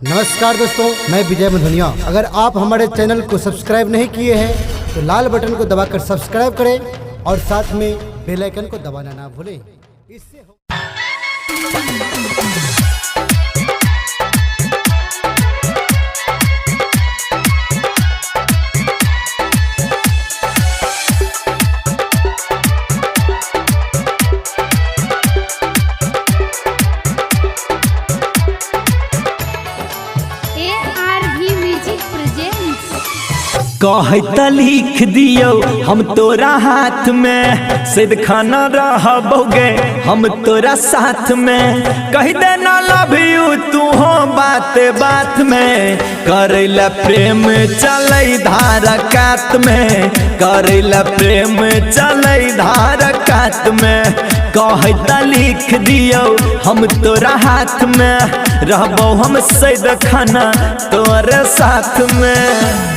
नमस्कार दोस्तों, मैं विजय मधुनिया। अगर आप हमारे चैनल को सब्सक्राइब नहीं किए हैं तो लाल बटन को दबाकर सब्सक्राइब करें और साथ में बेल आइकन को दबाना ना भूलें। इससे कहता लिख दियो हम तोरा हाथ में सिद्ध खाना रहबोगे हम तोरा साथ में कह देना लव यू तू हो बात बात में करेला प्रेम चले धारा कात में करेला प्रेम चले धारा कात में कहता लिख दियो हम तोरा हाथ में रहबो हम सिद्ध खाना तोरे साथ में।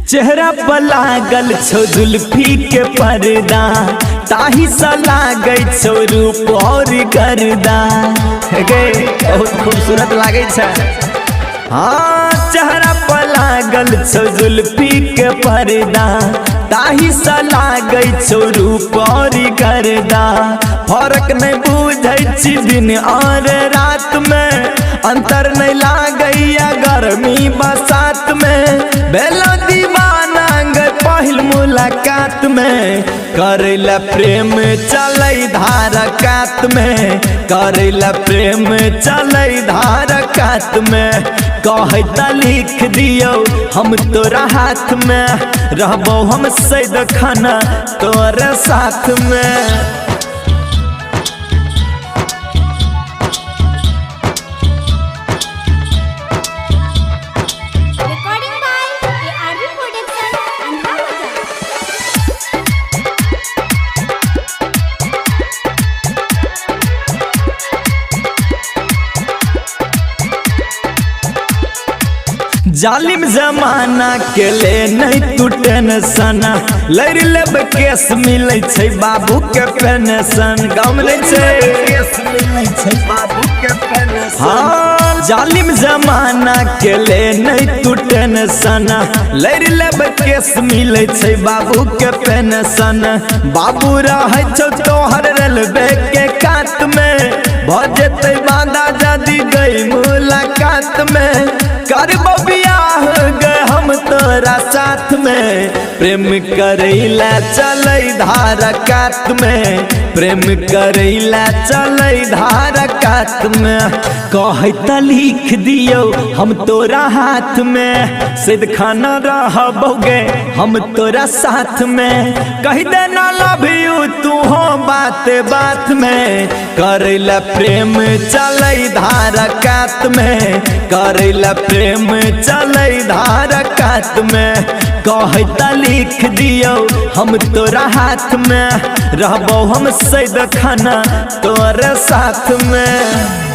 चेहरा पर लागल छो जुल्फी के पर्दा ताही सा लागे छो रूप और गर्दा गे बहुत खूबसूरत लागे छे। हाँ चेहरा पर लागल छो जुल्फी के पर्दा ताही सा लागे छो रूप और गर्दा फर्क नहीं बुझै छी दिन और रात में अंतर नहीं लागैया गर्मी बरसात में बेला दीवाना गए पहिल मुलाकात में करेला प्रेम चले धारा कात में करेला प्रेम चले धारा कात में कहता लिख दियो हम तोरा हाथ में रहबो हम सिद्ध खाना तोरे साथ में। जालिम जमाना के ले नहीं तू टेंशन लड़ लेब केस मिले छे बाबू के पेंशन गाँव में केस मिले छे बाबू के पेंशन। हाँ जालिम जमाना के ले नहीं तू टेंशन लड़ लेब केस मिले छे बाबू के पेंशन बाबू रहे छो तोहर रेलवे के कात में भजते बांधा जदी गई मुलाकात में करबो बियाह गए हम तोरा साथ में प्रेम करेला चले धारा कात में प्रेम करेला चले धारा कात में कहता लिख दियो हम तोरा हाथ में सिद्ध खाना रहबोगे हम तोरा साथ में कह देना लव यू तू हो बात बात में करेला प्रेम चले धारा कात में करेला प्रेम चले धारा कात में कहता लिख दियो हम तोरा हाथ में रहबो हम सिद्ध खाना तोरे साथ में।